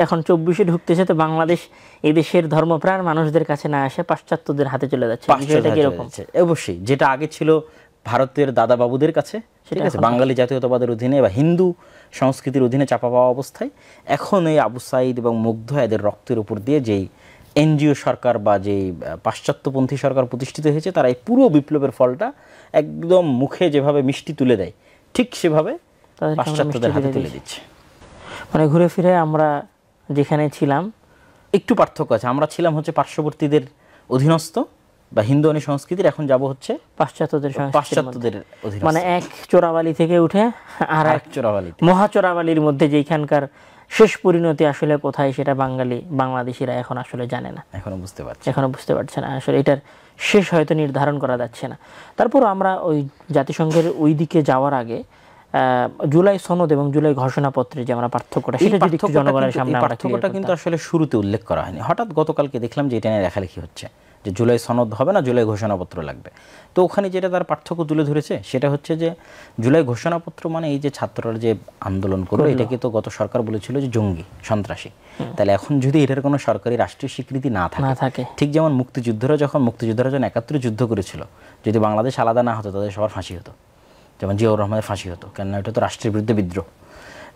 এখন 24-এ ঢুকতেছে, তো বাংলাদেশ এই দেশের ধর্মপ্রাণ মানুষদের কাছে না আসে পাশ্চাত্যদের হাতে চলে যাচ্ছে, বিষয়টা কি এরকম? অবশ্যই, যেটা আগে ছিল ভারতের দাদা বাবুদের কাছে, ঠিক আছে, বাঙালি জাতীয়তাবাদের অধীনে বা হিন্দু সংস্কৃতির অধীনে চাপা পাওয়া অবস্থায়, এখন এই আবু সাইদ এবং মুগ্ধ এদের রক্তের উপর দিয়ে যেই এনজিও সরকার বা যেই পাশ্চাত্যপন্থী সরকার প্রতিষ্ঠিত হয়েছে, তারা এই পুরো বিপ্লবের ফলটা একদম মুখে যেভাবে মিষ্টি তুলে দেয়, ঠিক সেভাবে পাশ্চাত্যদের হাতে তুলে দিচ্ছে। মানে ঘুরে ফিরে আমরা যেখানে ছিলাম, একটু পার্থক্য আছে, আমরা ছিলাম হচ্ছে পার্শ্ববর্তীদের অধীনস্থ বা হিন্দু সংস্কৃতির, এখন যাব হচ্ছে পাশ্চাত্যদের অধীনস্থ। মানে এক চোরাবালি থেকে উঠে আর এক চোরাবালি, মহা চোরাবালির মধ্যে, যেখানকার শেষ পরিণতি আসলে কোথায় সেটা বাংলাদেশিরা এখন আসলে জানে না, এখনো বুঝতে পারছে না। আসলে এটার শেষ হয়তো নির্ধারণ করা যাচ্ছে না। তারপর আমরা ওই জাতিসংঘের ওই দিকে যাওয়ার আগে জুলাই সনদ এবং জুলাই ঘোষণাপত্রে যে আমরা পার্থক্যটা, সেটা যদি একটু জনগণের সামনে আমরা পার্থক্যটা কিন্তু আসলে শুরুতে উল্লেখ করা হয়নি, হঠাৎ গতকালকে দেখলাম যে এটা নিয়ে লেখালেখি হচ্ছে যে জুলাই সনদ হবে না, জুলাই ঘোষণাপত্র লাগবে। তো ওখানে যেটা তার পার্থক্য তুলে ধরেছে সেটা হচ্ছে যে জুলাই ঘোষণাপত্র মানে এই যে ছাত্ররা যে আন্দোলন করলো, এটাকে তো গত সরকার বলেছিল যে জঙ্গি সন্ত্রাসী। তাহলে এখন যদি এটার কোনো সরকারি রাষ্ট্রীয় স্বীকৃতি না থাকে, ঠিক যেমন মুক্তিযোদ্ধারা যখন 71 যুদ্ধ করেছিল, যদি বাংলাদেশ আলাদা না হতো তাদের সবার ফাঁসি হতো, যেমন জিয়াউর রহমানের ফাঁসি হতো, কেননা এটা তো রাষ্ট্রের বিরুদ্ধে বিদ্রোহ।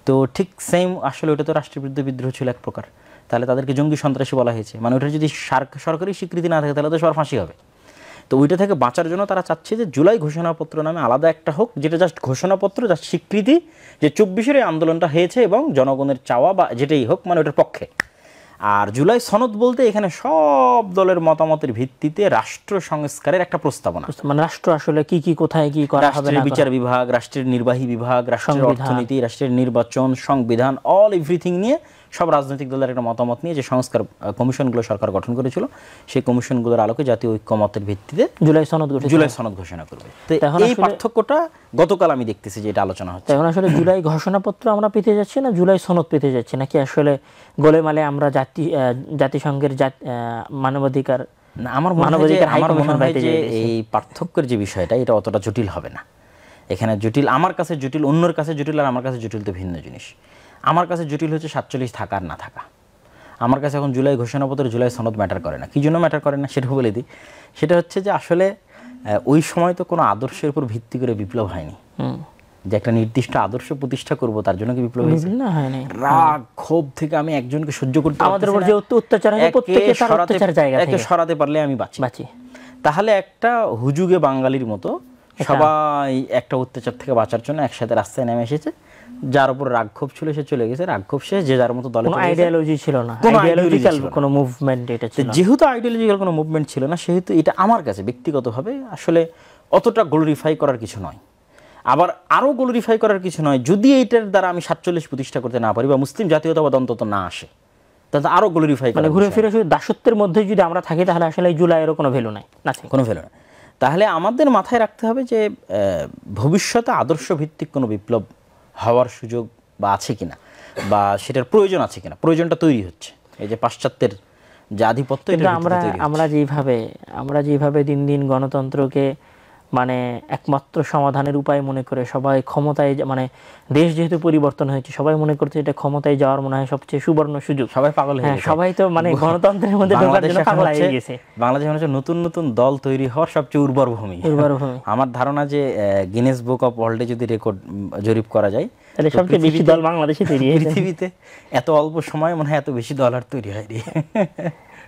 তো ঠিক সেম আসলে ওটা তো রাষ্ট্রের বিরুদ্ধে বিদ্রোহ ছিল এক প্রকার, তাহলে তাদেরকে জঙ্গি সন্ত্রাসী বলা হয়েছে। মানে ওটা যদি সরকারি স্বীকৃতি না থাকে তাহলে তো সবার ফাঁসি হবে। তো ওইটা থেকে বাঁচার জন্য তারা চাচ্ছে যে জুলাই ঘোষণাপত্র নামে আলাদা একটা হোক, যেটা জাস্ট ঘোষণাপত্র, জাস্ট স্বীকৃতি যে 24-এর এই আন্দোলনটা হয়েছে এবং জনগণের চাওয়া বা যেটাই হোক, মানে ওটার পক্ষে। আর জুলাই সনদ বলতে এখানে সব দলের মতামতের ভিত্তিতে রাষ্ট্র সংস্কারের একটা প্রস্তাবনা, মানে রাষ্ট্র আসলে কি কি কোথায় কি করা হবে, রাষ্ট্রের বিচার বিভাগ, রাষ্ট্রের নির্বাহী বিভাগ, রাষ্ট্রের অর্থনীতি, রাষ্ট্রের নির্বাচন, সংবিধান, অল এভরিথিং নিয়ে সব রাজনৈতিক দলের একটা মতামত নিয়ে যে সংস্কার কমিশনগুলো সরকার গঠন করেছিল, সেই কমিশনগুলোর আলোকে জাতীয় ঐক্যমতের ভিত্তিতে জুলাই সনদ ঘোষণা করবে। তো এই পার্থক্যটা গতকাল আমি দেখতেছি যে এটা আলোচনা হচ্ছে। এখন আসলে জুলাই ঘোষণাপত্র আমরা পেতে যাচ্ছি না জুলাই সনদ পেতে যাচ্ছি, নাকি আসলে গোলেমালে আমরা জাতিসংঘের মানবাধিকার না, আমার মনে হয় যে এই পার্থক্যের যে বিষয়টা, এটা অতটা জটিল হবে না। এখানে জটিল, আমার কাছে জটিল, অন্যর কাছে জটিল, আর আমার কাছে জটিল তো ভিন্ন জিনিস। আমার কাছে জটিল হচ্ছে 47 থাকা আর না থাকা। আমার কাছে এখন জুলাই ঘোষণাপত্র, জুলাই সনদ ম্যাটার করে না। কী জন্য ম্যাটার করে না সেটা বলে দিই। সেটা হচ্ছে যে আসলে ওই সময় তো কোনো আদর্শের উপর ভিত্তি করে বিপ্লব হয়নি, যে একটা নির্দিষ্ট আদর্শ প্রতিষ্ঠা করব তার জন্য কি বিপ্লব হয়েছে? রাগ ক্ষোভ থেকে আমি একজনকে সহ্য করতে, আমাদের উপর যে অত্যাচার হয় প্রত্যেককে তার অত্যাচার জায়গা থেকে সরাতে পারলে আমি বাঁচি। তাহলে একটা হুজুগে বাঙালির মতো সবাই একটা অত্যাচার থেকে বাঁচার জন্য একসাথে রাস্তায় নেমে এসেছে। যার উপর রাগ ক্ষোভ ছিল সে চলে গেছে, রাগ ক্ষোভ শেষ, যে যার মতো দলে আইডিয়োলজি ছিল না, আইডিয়োলজিক্যাল কোনো মুভমেন্ট এটা ছিল। যেহেতু আইডিয়োলজিক্যাল কোনো মুভমেন্ট ছিল না, সেহেতু এটা আমার কাছে ব্যক্তিগতভাবে আসলে অতটা গ্লোরিফাই করার কিছু নয়। আবার আরও গ্লোরিফাই করার কিছু নয়, যদি এইটার দ্বারা আমি 47 প্রতিষ্ঠা করতে না পারি বা মুসলিম জাতীয়তাবাদ অন্তত না আসে, তাহলে আরও গ্লোরিফাই করা। ঘুরে ফিরে শুধু দাসত্বের মধ্যে যদি আমরা থাকি, তাহলে আসলে জুলাইয়েরও কোনো ভ্যালু নাই, কোনো ভ্যালু নাই। তাহলে আমাদের মাথায় রাখতে হবে যে ভবিষ্যতে আদর্শ ভিত্তিক কোনো বিপ্লব হওয়ার সুযোগ বা আছে কিনা, বা সেটার প্রয়োজন আছে কিনা। প্রয়োজনটা তৈরি হচ্ছে এই যে পাশ্চাত্যের যে আধিপত্য। আমরা যেভাবে দিন দিন গণতন্ত্রকে মানে একমাত্র সমাধানের উপায় মনে করে সবাই ক্ষমতায়, মানে দেশ যেহেতু পরিবর্তন হয়েছে, সবাই মনে করছে এটা ক্ষমতায় যাওয়ার মনে হয় সবচেয়ে সুবর্ণ সুযোগ। সবাই পাগল হয়ে গেছে, সবাই তো মানে গণতন্ত্রের মধ্যে ঢোকার জন্য পাগল হয়ে গেছে। বাংলাদেশ হচ্ছে নতুন নতুন দল তৈরি হওয়ার সবচেয়ে উর্বর ভূমি। আমার ধারণা যে গিনেস বুক অফ ওয়ার্ল্ডে যদি রেকর্ড জরিপ করা যায়, তাহলে সবচেয়ে বেশি দল বাংলাদেশে তৈরি হয়েছে। পৃথিবীতে এত অল্প সময় মনে হয় এত বেশি দল আর তৈরি হয়নি।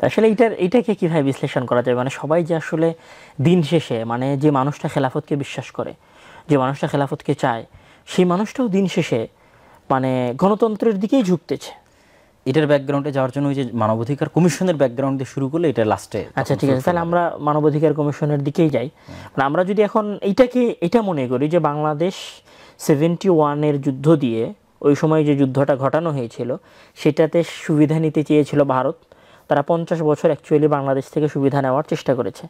আসলে এটাকে কিভাবে বিশ্লেষণ করা যায়? মানে সবাই যে আসলে দিন শেষে, মানে যে মানুষটা খেলাফতকে বিশ্বাস করে, যে মানুষটা খেলাফতকে চায়, সেই মানুষটাও দিন শেষে মানে গণতন্ত্রের দিকেই ঝুঁকতেছে। এটার ব্যাকগ্রাউন্ডে যাওয়ার জন্য ওই যে মানবাধিকার কমিশনের ব্যাকগ্রাউন্ড দিয়ে শুরু করলে এটা লাস্টে। আচ্ছা ঠিক আছে, তাহলে আমরা মানবাধিকার কমিশনের দিকেই যাই। মানে আমরা যদি এখন এটা মনে করি যে বাংলাদেশ 71-এর যুদ্ধ দিয়ে, ওই সময় যে যুদ্ধটা ঘটানো হয়েছিল সেটাতে সুবিধা নিতে চেয়েছিল ভারত। তারা 50 বছর অ্যাকচুয়ালি বাংলাদেশ থেকে সুবিধা নেওয়ার চেষ্টা করেছে।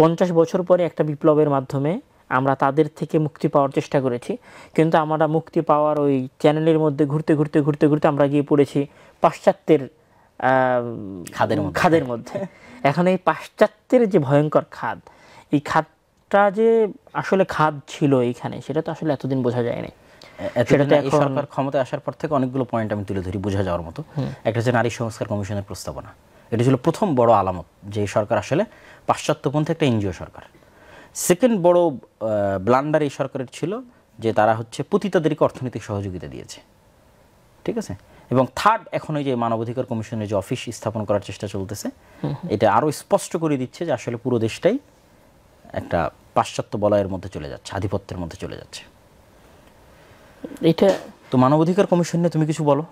50 বছর পরে একটা বিপ্লবের মাধ্যমে আমরা তাদের থেকে মুক্তি পাওয়ার চেষ্টা করেছি, কিন্তু আমরা মুক্তি পাওয়ার ওই চ্যানেলের মধ্যে ঘুরতে ঘুরতে ঘুরতে ঘুরতে আমরা গিয়ে পড়েছি পাশ্চাত্যের খাদের মধ্যে। এখন এই পাশ্চাত্যের যে ভয়ঙ্কর খাদ, এই খাদটা যে আসলে খাদ ছিল এইখানে, সেটা তো আসলে এতদিন বোঝা যায়নি। সেটাতে এই সরকার ক্ষমতায় আসার পর থেকে অনেকগুলো পয়েন্ট আমি তুলে ধরি বোঝা যাওয়ার মতো। একটা হচ্ছে নারী সংস্কার কমিশনের প্রস্তাবনা, এটা ছিল প্রথম বড় আলামত যে এই সরকার আসলে পাশ্চাত্যপন্থী একটা এনজিও সরকার। সেকেন্ড বড় ব্লান্ডার এই সরকারের ছিল যে তারা হচ্ছে পতিতাদেরকে অর্থনৈতিক সহযোগিতা দিয়েছে, ঠিক আছে। এবং থার্ড, এখন ওই যে মানবাধিকার কমিশনের যে অফিস স্থাপন করার চেষ্টা চলতেছে, এটা আরও স্পষ্ট করে দিচ্ছে যে আসলে পুরো দেশটাই একটা পাশ্চাত্য বলয়ের মধ্যে চলে যাচ্ছে, আধিপত্যের মধ্যে চলে যাচ্ছে। এটা তো মানবাধিকার কমিশন নিয়ে তুমি কিছু বলো।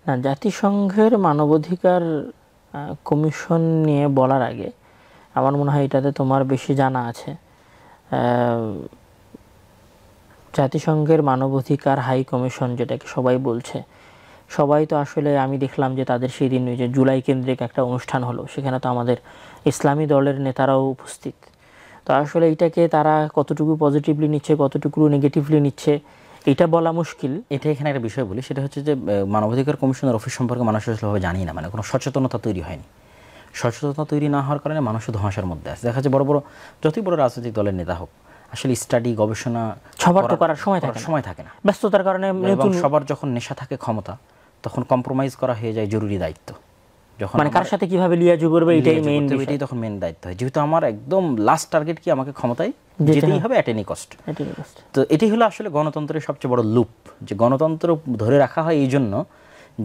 না, জাতিসংঘের মানবাধিকার কমিশন নিয়ে বলার আগে আমার মনে হয় এটাতে তোমার বেশি জানা আছে। জাতিসংঘের মানবাধিকার হাই কমিশন যেটাকে সবাই বলছে, সবাই তো আসলে আমি দেখলাম যে তাদের সেই দিন যে জুলাই কেন্দ্রিক একটা অনুষ্ঠান হলো, সেখানে তো আমাদের ইসলামী দলের নেতারাও উপস্থিত। তো আসলে এটাকে তারা কতটুকু পজিটিভলি নিচ্ছে, কতটুকু নেগেটিভলি নিচ্ছে, এটা বলা মুশকিল। এটা এখানে একটা বিষয় বলি, সেটা হচ্ছে যে মানবাধিকার কমিশনের অফিস সম্পর্কে মানুষ আসলেভাবে জানি না, মানে কোনো সচেতনতা তৈরি হয়নি। সচেতনতা তৈরি না হওয়ার কারণে মানুষ ধোঁয়াশার মধ্যে আছে। দেখা যাচ্ছে বড় বড় যতই বড় রাজনৈতিক দলের নেতা হোক, আসলে স্টাডি গবেষণা সবার তো করার সময় থাকে না, ব্যস্ততার কারণে। এবং সবার যখন নেশা থাকে ক্ষমতা, তখন কম্প্রোমাইজ করা হয়ে যায় জরুরি দায়িত্ব। যখন মানে কার সাথে কিভাবে লিয়াজু করবে এটাই মেইন, এটাই তখন মেইন দায়িত্ব হয়। যেহেতু আমার একদম লাস্ট টার্গেট কি, আমাকে ক্ষমতায় যেতেই হবে অ্যাট এনি কস্ট। তো এটাই হলো আসলে গণতন্ত্রের সবচেয়ে বড় লুপ, যে গণতন্ত্র ধরে রাখা হয় এই জন্য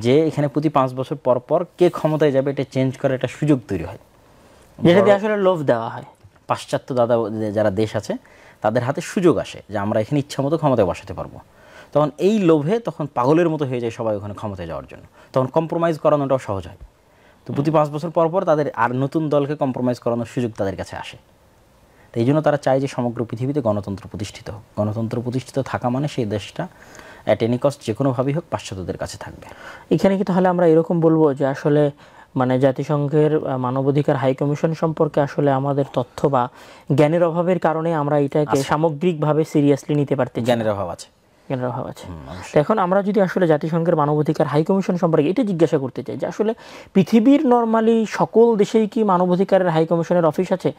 যে এখানে প্রতি 5 বছর পর পর কে ক্ষমতায় যাবে এটা চেঞ্জ করার একটা সুযোগ তৈরি হয়, যেটা দিয়ে আসলে লোভ দেওয়া হয়। পাশ্চাত্য যারা দেশ আছে তাদের হাতে সুযোগ আসে যে আমরা এখানে ইচ্ছা মতো ক্ষমতায় বসাতে পারবো। তখন এই লোভে তখন পাগলের মতো হয়ে যায় সবাই ওখানে ক্ষমতায় যাওয়ার জন্য, তখন কম্প্রোমাইজ করানোটাও সহজ হয়। তো প্রতি 5 বছর পর পর তাদের আর নতুন দলকে কম্প্রোমাইজ করানোর সুযোগ তাদের কাছে আসে। তো এই জন্য তারা চায় যে সমগ্র পৃথিবীতে গণতন্ত্র প্রতিষ্ঠিত হোক। গণতন্ত্র প্রতিষ্ঠিত থাকা মানে সেই দেশটা অ্যাট এনি কস্ট যে কোনোভাবেই হোক পাশ্চাত্যদের কাছে থাকবে। এখানে কি তাহলে আমরা এরকম বলবো যে আসলে মানে জাতিসংঘের মানবাধিকার হাই কমিশন সম্পর্কে আসলে আমাদের তথ্য বা জ্ঞানের অভাবের কারণে আমরা এটাকে সামগ্রিকভাবে সিরিয়াসলি নিতে পারতে, জ্ঞানের অভাব আছে। তো এখন আমরা যদি আসলে জাতিসংঘের মানবাধিকার হাই কমিশন সম্পর্কে এটা জিজ্ঞাসা করতে চাই যে আসলে পৃথিবীর নরমালি সকল দেশেই কি মানবাধিকারের হাই কমিশনের অফিস আছে,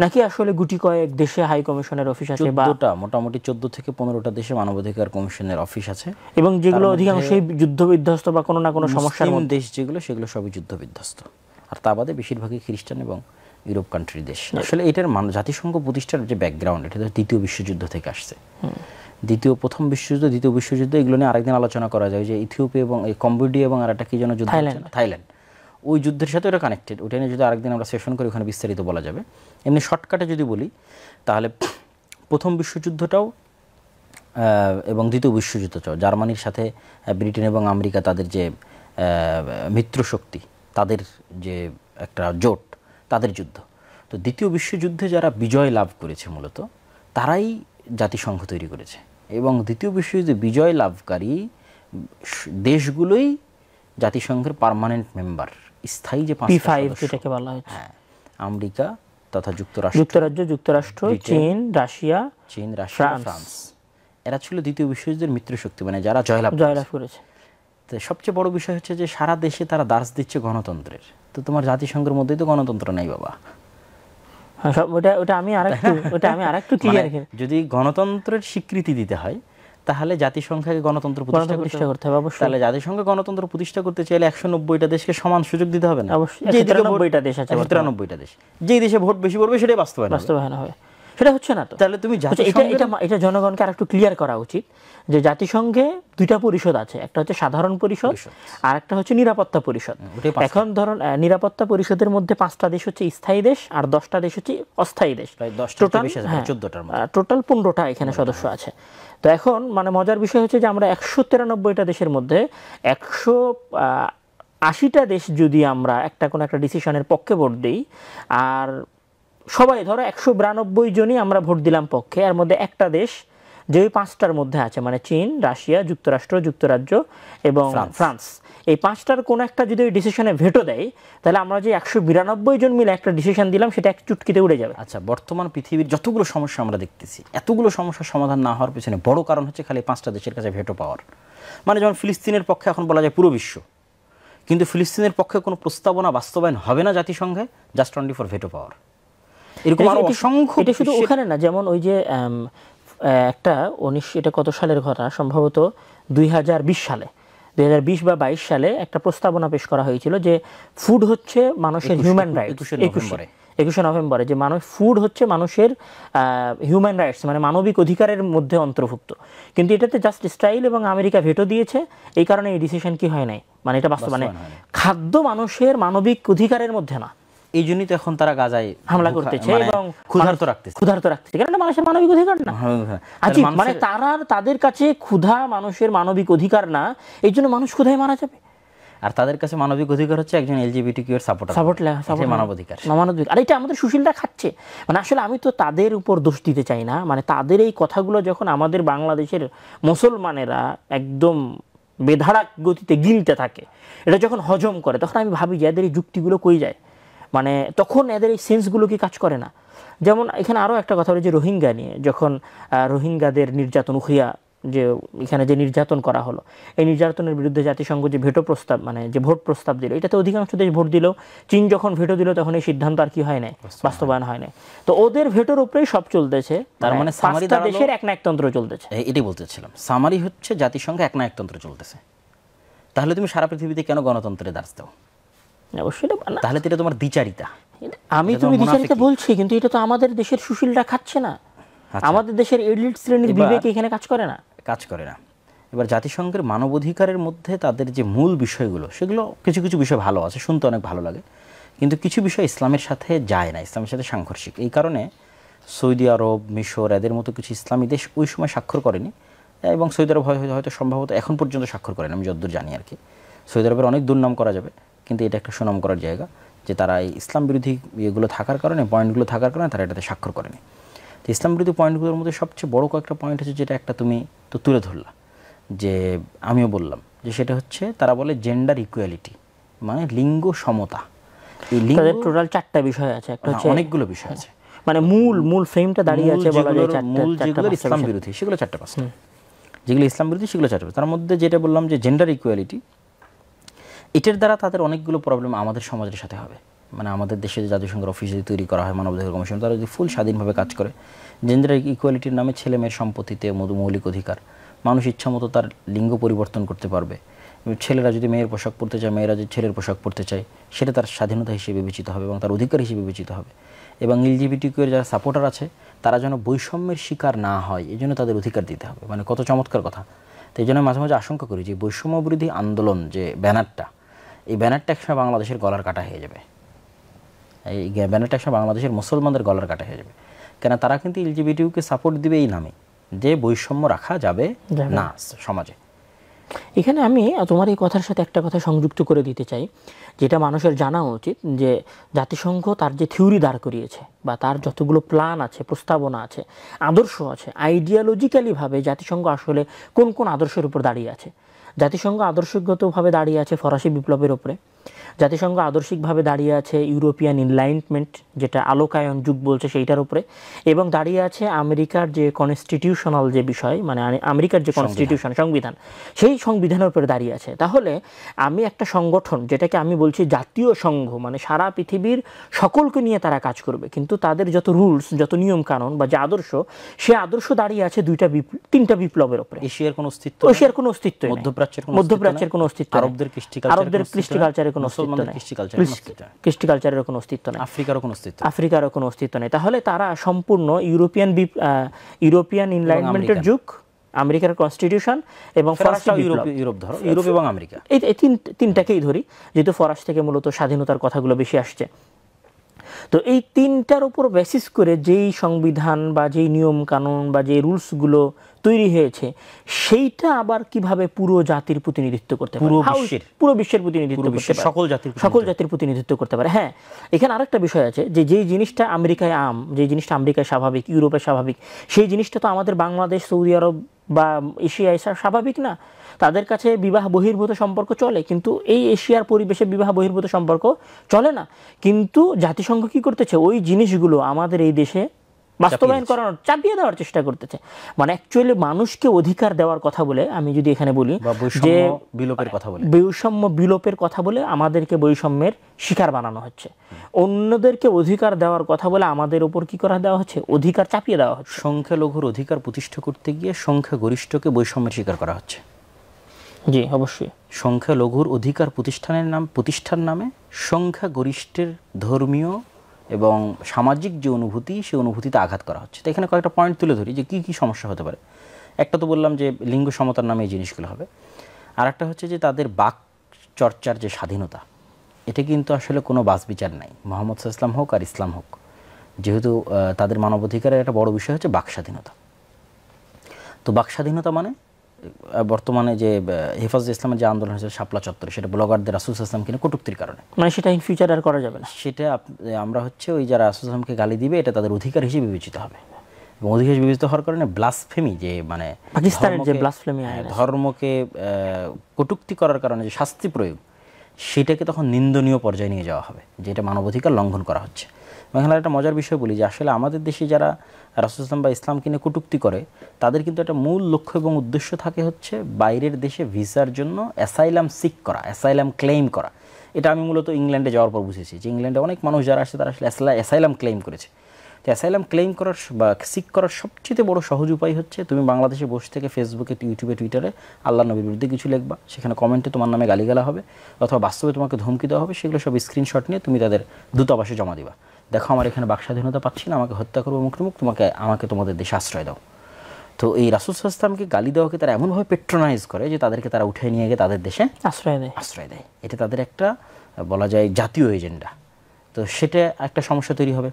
নাকি আসলে গুটি কয়েক দেশে হাই কমিশনের অফিস আছে? বা মোটামুটি 14 থেকে 15টা দেশে মানবাধিকার কমিশনের অফিস আছে, এবং যেগুলো অধিকাংশই যুদ্ধ বিধ্বস্ত বা কোনো না কোনো সমস্যার মধ্যে দেশ, যেগুলো সেগুলো সবই যুদ্ধ বিধ্বস্ত, আর তা বাদে বেশিরভাগই খ্রিস্টান এবং ইউরোপ কান্ট্রির দেশ। আসলে এটার জাতিসংঘ প্রতিষ্ঠার যে ব্যাকগ্রাউন্ড, এটা দ্বিতীয় বিশ্বযুদ্ধ থেকে আসছে। প্রথম বিশ্বযুদ্ধ, দ্বিতীয় বিশ্বযুদ্ধ, এগুলো নিয়ে আরেকদিন আলোচনা করা যায়। যে ইথিওপিয়া এবং এই কম্বোডিয়া এবং আর একটা কি যেন যুদ্ধ, থাইল্যান্ড, ওই যুদ্ধের সাথে ওটা কানেক্টেড। ওটা নিয়ে যদি আরেকদিন আমরা সেশন করি ওখানে বিস্তারিত বলা যাবে। এমনি শর্টকাটে যদি বলি তাহলে প্রথম বিশ্বযুদ্ধটাও এবং দ্বিতীয় বিশ্বযুদ্ধটাও জার্মানির সাথে ব্রিটেন এবং আমেরিকা, তাদের যে মিত্রশক্তি, তাদের যে একটা জোট, তাদের যুদ্ধ। তো দ্বিতীয় বিশ্বযুদ্ধে যারা বিজয় লাভ করেছে মূলত তারাই জাতিসংঘ তৈরি করেছে, এবং দ্বিতীয় বিশ্বযুদ্ধে বিজয় লাভকারী দেশগুলোই জাতিসংঘের পার্মানেন্ট মেম্বার, স্থায়ী যে P5 যেটাকে বলা হয়। হ্যাঁ, আমেরিকা তথা যুক্তরাষ্ট্র, চীন, রাশিয়া, ফ্রান্স, এরা ছিল দ্বিতীয় বিশ্বযুদ্ধের মিত্রশক্তি, মানে যারা জয়লাভ করেছে। তো সবচেয়ে বড় বিষয় হচ্ছে যে সারা দেশে তারা দাস দিচ্ছে গণতন্ত্রের। তো তোমার জাতিসংঘের মধ্যেই তো গণতন্ত্র নাই বাবা। ওটা আমি আরেকটু ক্লিয়ার। যদি গণতন্ত্রের স্বীকৃতি দিতে হয় তাহলে জাতিসংঘকে গণতন্ত্র প্রতিষ্ঠা করতে হবে। অবশ্যই। তাহলে জাতিসংঘ গণতন্ত্র প্রতিষ্ঠা করতে চাইলে 190টা দেশকে সমান সুযোগ দিতে হবে না? অবশ্যই। 193টা দেশ আছে, 193টা দেশ, যেই দেশে ভোট বেশি পড়বে সেটাই বাস্তবায়ন হবে। সেটা হচ্ছে না। তো তাহলে তুমি এটা জনগণকে আরেকটু ক্লিয়ার করা উচিত যে জাতিসংঘে দুইটা পরিষদ আছে, একটা হচ্ছে সাধারণ পরিষদ আর একটা হচ্ছে নিরাপত্তা পরিষদ। এখন ধরুন নিরাপত্তা পরিষদের মধ্যে 5টা দেশ হচ্ছে স্থায়ী দেশ আর 10টা দেশ হচ্ছে অস্থায়ী দেশ। টোটাল 15টা এখানে সদস্য আছে। তো এখন মানে মজার বিষয় হচ্ছে যে আমরা 193টা দেশের মধ্যে 180টা দেশ যদি আমরা কোনো একটা ডিসিশনের পক্ষে ভোট দিই, আর সবাই ধরো 192 জনই আমরা ভোট দিলাম পক্ষে, এর মধ্যে একটা দেশ যে 5টার মধ্যে আছে, মানে চীন, রাশিয়া, যুক্তরাষ্ট্র, যুক্তরাজ্য এবং ফ্রান্স, এই 5টার কোন একটা যদি ওই ডিসিশনে ভেটো দেয়, তাহলে আমরা যে 192 জন মিলে একটা ডিসিশন দিলাম সেটা এক চুটকিতে উড়ে যাবে। আচ্ছা, বর্তমান পৃথিবীর যতগুলো সমস্যা আমরা দেখতেছি, এতগুলো সমস্যার সমাধান না হওয়ার পেছনে বড় কারণ হচ্ছে খালি 5টা দেশের কাছে ভেটো পাওয়ার। মানে যেমন ফিলিস্তিনের পক্ষে এখন বলা যায় পুরো বিশ্ব, কিন্তু ফিলিস্তিনের পক্ষে কোনো প্রস্তাবনা বাস্তবায়ন হবে না জাতিসংঘে, জাস্ট অনলি ফর ভেটো পাওয়ার। এরকম আরো অসংখ্য। এটা শুধু ওখানে না, যেমন ওই যে একটা এটা কত সালের ঘটনা, সম্ভবত 2020 সালে, 2020 বা 22 সালে একটা প্রস্তাবনা পেশ করা হয়েছিল যে ফুড হচ্ছে মানুষের হিউম্যান রাইটস। 21শে নভেম্বরে যে ফুড হচ্ছে মানুষের হিউম্যান রাইটস, মানে মানবিক অধিকারের মধ্যে অন্তর্ভুক্ত। কিন্তু এটাতে জাস্ট ইসরায়েল এবং আমেরিকা ভেটো দিয়েছে, এই কারণে এই ডিসিশন কি হয় নাই, মানে এটা বাস্তবায়ন, খাদ্য মানুষের মানবিক অধিকারের মধ্যে না, এই জন্যই তো এখন তারা গাজায় হামলা করতেছে এবং ক্ষুধার্ত রাখতেছে, কারণ এটা মানুষের মানবিক অধিকার না। মানে তাদের কাছে ক্ষুধা মানুষের মানবিক অধিকার না, এই জন্য মানুষ ক্ষুধায় মারা যাবে। আর তাদের কাছে মানবিক অধিকার হচ্ছে একজন এলজিবিটিকিউ এর সাপোর্ট মানবাধিকার। আর এটা আমাদের সুশীলরা খাচ্ছে। মানে আসলে আমি তো তাদের উপর দোষ দিতে চাই না, মানে তাদের এই কথাগুলো যখন আমাদের বাংলাদেশের মুসলমানেরা একদম বেধাড়াক গতিতে গিলতে থাকে, এটা যখন হজম করে, তখন আমি ভাবি যে এদের এই যুক্তিগুলো কই যায়, মানে তখন এদের এই সেন্সগুলো কি কাজ করে না। যেমন এখানে আরও একটা কথা হলো যে রোহিঙ্গা নিয়ে, যখন রোহিঙ্গাদের নির্যাতন উখিয়া যে এখানে যে নির্যাতন করা হলো, এই নির্যাতনের বিরুদ্ধে জাতিসংঘ যে ভেটো প্রস্তাব, মানে যে ভোট প্রস্তাব দিল, এটাতে অধিকাংশ দেশ ভোট দিল। চীন যখন ভেটো দিল তখন এই সিদ্ধান্ত আর কি হয় নাই, বাস্তবায়ন হয় নাই। তো ওদের ভেটোর উপরেই সব চলতেছে, তার মানে পাঁচটা দেশের একনায়কতন্ত্র চলতেছে। এটাই বলতেছিলাম, সামারি হচ্ছে জাতিসংঘ একনায়কতন্ত্র চলতেছে। তাহলে তুমি সারা পৃথিবীতে কেন গণতন্ত্রের দাস দাও? অবশ্যই তাহলে তো এটা তোমার দ্বিচারিতা। তুমি দ্বিচারিতা বলছি, কিন্তু এটা তো আমাদের দেশের সুশীলরা খাচ্ছে না, আমাদের দেশের এলিট শ্রেণীর বিবেক এখানে কাজ করে না। এবার জাতিসংঘের মানবাধিকারের মধ্যে তাদের যে মূল বিষয়গুলো, সেগুলো কিছু কিছু বিষয় ভালো আছে, শুনতে অনেক ভালো লাগে, কিন্তু কিছু বিষয় ইসলামের সাথে যায় না, ইসলামের সাথে সাংঘর্ষিক। এই কারণে সৌদি আরব, মিশর এদের মতো কিছু ইসলামী দেশ ওই সময় স্বাক্ষর করেনি, এবং সৌদি আরব হয়তো সম্ভবত এখন পর্যন্ত স্বাক্ষর করেনি, আমি যতদূর জানি আর কি। সৌদি আরবের অনেক দুর্নাম করা যাবে, কিন্তু এটা একটা সুনাম করার জায়গা যে তারা এই ইসলাম বিরোধী ইয়েগুলো থাকার কারণে, পয়েন্টগুলো থাকার কারণে তারা এটাতে স্বাক্ষর করেনি। তো ইসলাম বিরোধী পয়েন্টগুলোর মধ্যে সবচেয়ে বড় কয়েকটা পয়েন্ট হচ্ছে, যেটা একটা তুমি তো তুলে ধরলা, যে আমিও বললাম যে সেটা হচ্ছে তারা বলে জেন্ডার ইকুয়ালিটি, মানে লিঙ্গ সমতা। এই লিঙ্গ টোটাল 4টা বিষয় আছে, একটা হচ্ছে অনেকগুলো বিষয় আছে, মানে মূল ফ্রেমটা দাঁড়িয়ে আছে বলা যায় মূল যেগুলো ইসলাম বিরোধী সেগুলো 4-5টা, যেগুলো ইসলাম বিরোধী সেগুলো 4টা। তার মধ্যে যেটা বললাম যে জেন্ডার ইকুয়ালিটি, এটার দ্বারা তাদের অনেকগুলো প্রবলেম আমাদের সমাজের সাথে হবে। মানে আমাদের দেশে যে জাতিসংঘের অফিস যদি তৈরি করা হয়, মানবাধিকার কমিশন, তারা যদি ফুল স্বাধীনভাবে কাজ করে, জেন্ডার ইকুয়ালিটির নামে ছেলে মেয়ের সম্পত্তিতে মৌলিক অধিকার, মানুষ ইচ্ছা মতো তার লিঙ্গ পরিবর্তন করতে পারবে, ছেলেরা যদি মেয়ের পোশাক পরতে চায়, মেয়েরা যদি ছেলের পোশাক পরতে চায়, সেটা তার স্বাধীনতা হিসেবে বিবেচিত হবে এবং তার অধিকার হিসেবে বিবেচিত হবে। এবং এলজিবিটিকিউ এর যারা সাপোর্টার আছে, তারা যেন বৈষম্যের শিকার না হয়, এই জন্য তাদের অধিকার দিতে হবে। মানে কত চমৎকার কথা। তো এই জন্য মাঝে মাঝে আশঙ্কা করি যে বৈষম্য বিরোধী আন্দোলন যে ব্যানারটা, এই ব্যানারটা একসময় বাংলাদেশের গলার কাটা হয়ে যাবে, এই ব্যানারটা একসময় বাংলাদেশের মুসলমানদের গলার কাটা হয়ে যাবে। কেন তারা কিন্তু এলজিবিটিকিউকে সাপোর্ট দিবে এই নামে যে বৈষম্য রাখা যাবে না সমাজে। এখানে আমি তোমার এই কথার সাথে একটা কথা সংযুক্ত করে দিতে চাই, যেটা মানুষের জানা উচিত, যে জাতিসংঘ তার যে থিওরি দাঁড় করিয়েছে বা তার যতগুলো প্ল্যান আছে, প্রস্তাবনা আছে, আদর্শ আছে, আইডিয়ালজিক্যালিভাবে জাতিসংঘ আসলে কোন কোন আদর্শের উপর দাঁড়িয়ে আছে। জাতিসংঘ আদর্শগতভাবে দাঁড়িয়ে আছে ফরাসি বিপ্লবের উপরে, জাতিসংঘ আদর্শিকভাবে দাঁড়িয়ে আছে ইউরোপিয়ান এনলাইটমেন্ট, যেটা আলোকায়ন যুগ বলছে সেইটার উপরে, এবং দাঁড়িয়ে আছে আমেরিকার যে কনস্টিটিউশনাল যে বিষয়, মানে আমেরিকার যে কনস্টিটিউশন, সংবিধান, সেই সংবিধানের উপরে দাঁড়িয়ে আছে। তাহলে আমি একটা সংগঠন, যেটাকে আমি বলছি জাতীয় সংঘ, মানে সারা পৃথিবীর সকলকে নিয়ে তারা কাজ করবে, কিন্তু তাদের যত রুলস, যত নিয়ম কানুন বা যে আদর্শ, সে আদর্শ দাঁড়িয়ে আছে 3টা বিপ্লবের উপরে। এশিয়ার কোনো অস্তিত্ব, মধ্যপ্রাচ্যের কোনো অস্তিত্ব, আরবদের কৃষ্টি কালচারের কোনো অস্তিত্ব, কৃষ্টি কালচারের কোনো অস্তিত্ব নেই, আফ্রিকারও কোনো অস্তিত্ব নেই। তাহলে তারা সম্পূর্ণ ইউরোপিয়ান এনলাইটমেন্টের যুগ, আমেরিকার কনস্টিটিউশন এবং ফরাসি ইউরোপ এবং আমেরিকা, এই তিনটাকেই ধরি, যেহেতু ফরাস থেকে মূলত স্বাধীনতার কথাগুলো বেশি আসছে। তো এই 3টার উপর বেসিস করে যেই সংবিধান বা যেই নিয়ম কানুন বা যে রুলসগুলো তৈরি হয়েছে, সেইটা আবার কিভাবে পুরো জাতির প্রতিনিধিত্ব করতে পারে, পুরো বিশ্বের প্রতিনিধিত্ব করতে পারে, সকল জাতির প্রতিনিধিত্ব করতে পারে। হ্যাঁ, এখানে আরেকটা বিষয় আছে যে যেই জিনিসটা আমেরিকায় যে জিনিসটা আমেরিকায় স্বাভাবিক, ইউরোপে স্বাভাবিক, সেই জিনিসটা তো আমাদের বাংলাদেশ, সৌদি আরব বা এশিয়ায় স্বাভাবিক না। তাদের কাছে বিবাহ বহির্ভূত সম্পর্ক চলে, কিন্তু এই এশিয়ার পরিবেশে বিবাহ বহির্ভূত সম্পর্ক চলে না। কিন্তু জাতিসংঘ কি করতেছে, ওই জিনিসগুলো আমাদের এই দেশে বাস্তবায়ন করানোর, চাপিয়ে দেওয়ার চেষ্টা করতেছে। মানে অ্যাকচুয়ালি মানুষকে অধিকার দেওয়ার কথা বলে, আমি যদি এখানে বলি যে বৈষম্য বিলোপের কথা বলে আমাদেরকে বৈষম্যের শিকার বানানো হচ্ছে। অন্যদেরকে অধিকার দেওয়ার কথা বলে আমাদের উপর কি করা দেওয়া হচ্ছে, অধিকার চাপিয়ে দেওয়া হচ্ছে। সংখ্যালঘুর অধিকার প্রতিষ্ঠা করতে গিয়ে সংখ্যাগরিষ্ঠকে বৈষম্যের শিকার করা হচ্ছে। জি অবশ্যই। সংখ্যালঘুর অধিকার প্রতিষ্ঠার নামে সংখ্যাগরিষ্ঠের ধর্মীয় এবং সামাজিক যে অনুভূতি, সেই অনুভূতিতে আঘাত করা হচ্ছে। তো এখানে কয়েকটা পয়েন্ট তুলে ধরি যে কী কী সমস্যা হতে পারে। একটা তো বললাম যে লিঙ্গ সমতার নামে এই জিনিসগুলো হবে। আর একটা হচ্ছে যে তাদের বাক চর্চার যে স্বাধীনতা, এটা কিন্তু আসলে কোনো বাছবিচার নাই, মোহাম্মদ ইসলাম হোক আর ইসলাম হোক। যেহেতু তাদের মানবাধিকারের একটা বড় বিষয় হচ্ছে বাক স্বাধীনতা। তো বাক স্বাধীনতা মানে বর্তমানে যে হেফাজতে ইসলামের যে আন্দোলন হয়েছে শাপলা চত্বরে, সেটা ব্লগারদের রাসূল সাল্লাল্লাহু আলাইহি ওয়াসাল্লামকে কটূক্তির কারণে, মানে সেটা ইন ফিউচার আর করা যাবে না। সেটা আমরা হচ্ছে ওই যারা রাসূল সাল্লাল্লাহু আলাইহি ওয়াসাল্লামকে গালি দিবে, এটা তাদের অধিকার হিসেবে বিবেচিত হবে। এবং অধিকার বিবেচিত হওয়ার কারণে ব্লাসফেমি, যে মানে পাকিস্তানের যে ব্লাসফেমি আইন, ধর্মকে কটূক্তি করার কারণে যে শাস্তি প্রয়োগ, সেটাকে তখন নিন্দনীয় পর্যায়ে নিয়ে যাওয়া হবে, যে এটা মানবাধিকার লঙ্ঘন করা হচ্ছে। এখানে একটা মজার বিষয় বলি যে আসলে আমাদের দেশে যারা রাসূল ইসলাম বা ইসলামকে নিয়ে কটূক্তি করে, তাদের কিন্তু একটা মূল লক্ষ্য এবং উদ্দেশ্য থাকে হচ্ছে বাইরের দেশে ভিসার জন্য অ্যাসাইলাম সিক করা, অ্যাসাইলাম ক্লেইম করা। এটা আমি মূলত ইংল্যান্ডে যাওয়ার পর বুঝেছি যে ইংল্যান্ডে অনেক মানুষ যারা আসে তারা আসলে অ্যাসাইলাম ক্লেইম করেছে। তো অ্যাসাইলাম ক্লেইম করার বা সিক করার সবচেয়ে বড় সহজ উপায় হচ্ছে তুমি বাংলাদেশে বসে থেকে ফেসবুকে, ইউটিউবে, টুইটারে আল্লাহ নবীর বিরুদ্ধে কিছু লিখবা, সেখানে কমেন্টে তোমার নামে গালিগালা হবে অথবা বাস্তবে তোমাকে ধমকি দেওয়া হবে, সেগুলো সব স্ক্রিনশট নিয়ে তুমি তাদের দূতাবাসে জমা দিবা। দেখো আমার এখানে বাক স্বাধীনতা পাচ্ছি না, আমাকে হত্যা করবো মুখ, আমাকে তোমাদের দেশে আশ্রয় দাও। তো এই রাসূল সাল্লাল্লাহু আলাইহি ওয়াসাল্লামকে গালি দেওয়াকে তারা এমনভাবে পেট্রোনাইজ করে যে তাদেরকে তারা উঠে নিয়ে গিয়ে তাদের দেশে আশ্রয় দেয়। এটা তাদের একটা বলা যায় জাতীয় এজেন্ডা। তো সেটা একটা সমস্যা তৈরি হবে।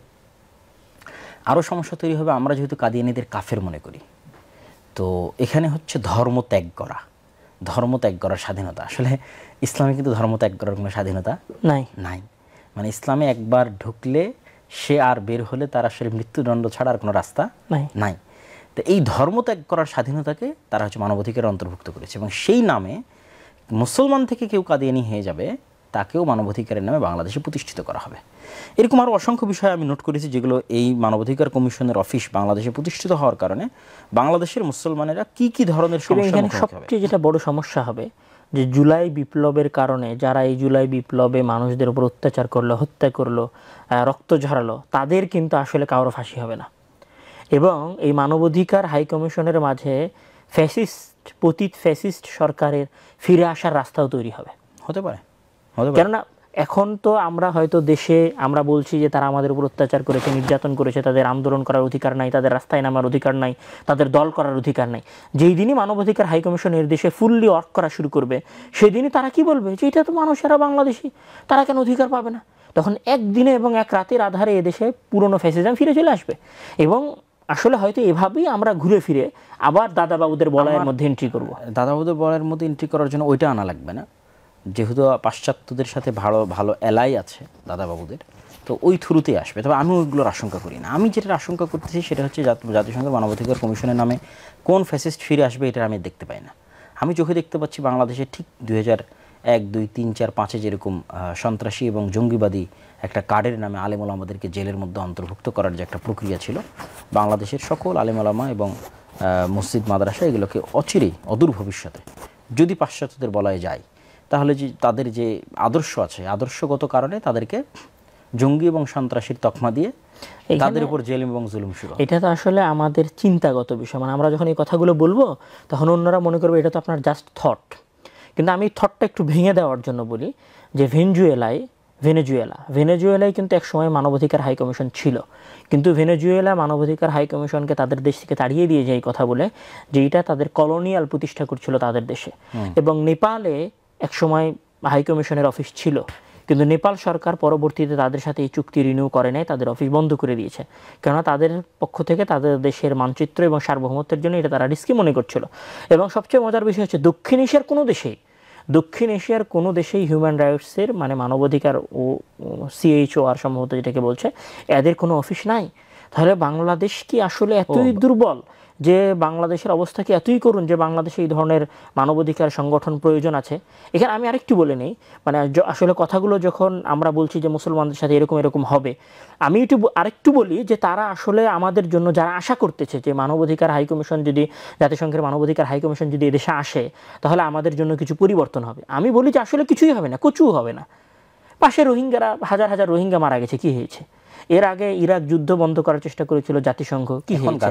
আরও সমস্যা তৈরি হবে, আমরা যেহেতু কাদিয়ানীদের কাফের মনে করি, তো এখানে হচ্ছে ধর্ম ত্যাগ করার স্বাধীনতা। আসলে ইসলামে কিন্তু ধর্ম ত্যাগ করার কোনো স্বাধীনতা নাই। মানে ইসলামে একবার ঢুকলে সে আর বের হলে তার আসলে মৃত্যুদণ্ড ছাড়া আর কোনো রাস্তা নাই। তো এই ধর্ম ত্যাগ করার স্বাধীনতাকে তারা হচ্ছে মানবাধিকারে অন্তর্ভুক্ত করেছে, এবং সেই নামে মুসলমান থেকে কেউ কাদিয়ানী হয়ে যাবে, তাকেও মানবাধিকারের নামে বাংলাদেশে প্রতিষ্ঠিত করা হবে। এরকম আরও অসংখ্য বিষয় আমি নোট করেছি, যেগুলো এই মানবাধিকার কমিশনের অফিস বাংলাদেশে প্রতিষ্ঠিত হওয়ার কারণে বাংলাদেশের মুসলমানেরা কি কি ধরনের সমস্যা হবে। সবচেয়ে যেটা বড় সমস্যা হবে যে জুলাই বিপ্লবের কারণে যারা এই জুলাই বিপ্লবে মানুষদের উপর অত্যাচার করলো, হত্যা করলো, রক্ত ঝরালো, তাদের কিন্তু আসলে কারো ফাঁসি হবে না। এবং এই মানবাধিকার হাই কমিশনের মাঝে পতিত ফ্যাসিস্ট সরকারের ফিরে আসার রাস্তাও তৈরি হতে পারে। কেননা এখন তো আমরা হয়তো দেশে আমরা বলছি যে তারা আমাদের উপর অত্যাচার করেছে, নির্যাতন করেছে, তাদের আন্দোলন করার অধিকার নাই, তাদের রাস্তায় নামার অধিকার নাই, তাদের দল করার অধিকার নাই। যেই দিনই মানবাধিকার হাই কমিশনের দেশে ফুললি ওয়ার্ক করা শুরু করবে, সেই দিনই তারা কি বলবে যে এটা তো মানুষেরা বাংলাদেশি, তারা কেন অধিকার পাবে না? তখন একদিনে এবং এক রাতের আধারে এদেশে পুরনো ফ্যাসিজম ফিরে চলে আসবে। এবং আসলে হয়তো এভাবেই আমরা ঘুরে ফিরে আবার দাদাবাবুদের বলয়ের মধ্যে এন্ট্রি করব। দাদাবাবুদের বলয়ের মধ্যে এন্ট্রি করার জন্য ওইটা আনা লাগবে না, যেহেতু পাশ্চাত্যদের সাথে ভালো এলাই আছে দাদাবাবুদের, তো ওই থ্রুতেই আসবে। তবে আমি ওইগুলোর আশঙ্কা করি না। আমি যেটা আশঙ্কা করতেছি সেটা হচ্ছে জাতিসংঘের মানবাধিকার কমিশনের নামে কোন ফ্যাসিস্ট ফিরে আসবে, এটা আমি দেখতে পাই না। আমি চোখে দেখতে পাচ্ছি বাংলাদেশে ঠিক 2001, 2, 3, 4, 5 যেরকম সন্ত্রাসী এবং জঙ্গিবাদী একটা কার্ডের নামে আলেম ওলামাদেরকে জেলের মধ্যে অন্তর্ভুক্ত করার যে একটা প্রক্রিয়া ছিল, বাংলাদেশের সকল আলেম ওলামা এবং মসজিদ মাদ্রাসা এগুলোকে অচিরেই অদূর ভবিষ্যতে যদি পাশ্চাত্যদের বলায় যায়, তাহলে যে তাদের যে আদর্শ আছে, আদর্শগত কারণে তাদেরকে জঙ্গি এবং সন্ত্রাসীর তকমা দিয়ে তাদের উপর জেল এবং জুলুম শুরু। এটা তো আসলে আমাদের চিন্তাগত বিষয়। মানে আমরা যখন এই কথাগুলো বলবো তখন অন্যরা মনে করবে এটা তো আপনার জাস্ট থট। কিন্তু আমি থটটা একটু ভেঙে দেওয়ার জন্য বলি যে ভেনেজুয়েলায় কিন্তু এক সময় মানবাধিকার হাই কমিশন ছিল, কিন্তু ভেনেজুয়েলা মানবাধিকার হাই কমিশনকে তাদের দেশ থেকে তাড়িয়ে দিয়ে যায় কথা বলে যে এটা তাদের কলোনিয়াল প্রতিষ্ঠা করছিল তাদের দেশে। এবং নেপালে এক সময় হাই কমিশনের অফিস ছিল, কিন্তু নেপাল সরকার পরবর্তীতে তাদের সাথে এই চুক্তি রিনিউ করে নাই, তাদের অফিস বন্ধ করে দিয়েছে। কেননা তাদের পক্ষ থেকে তাদের দেশের মানচিত্র এবং সার্বভৌমত্বের জন্য এটা তারা রিস্কি মনে করছিল। এবং সবচেয়ে মজার বিষয় হচ্ছে দক্ষিণ এশিয়ার কোনো দেশেই হিউম্যান রাইটসের মানে মানবাধিকার ও CHOR সম্ভবত যেটাকে বলছে, এদের কোনো অফিস নাই। তাহলে বাংলাদেশ কি আসলে এতই দুর্বল যে বাংলাদেশের অবস্থা কি এতই করুন যে বাংলাদেশে এই ধরনের মানবাধিকার সংগঠন প্রয়োজন আছে? এখানে আমি আরেকটু বলে নেই, মানে আসলে কথাগুলো যখন আমরা বলছি যে মুসলমানদের সাথে এরকম এরকম হবে, আমি আরেকটু বলি যে তারা আসলে আমাদের জন্য যারা আশা করতেছে যে মানবাধিকার হাইকমিশন যদি, জাতিসংঘের মানবাধিকার হাইকমিশন যদি এদেশে আসে তাহলে আমাদের জন্য কিছু পরিবর্তন হবে, আমি বলি যে আসলে কিছুই হবে না, কচু হবে না। পাশে রোহিঙ্গারা, হাজার হাজার রোহিঙ্গা মারা গেছে, কি হয়েছে? এর আগে ইরাক যুদ্ধ বন্ধ করার চেষ্টা করেছিল জাতিসংঘ, কি হয়েছে?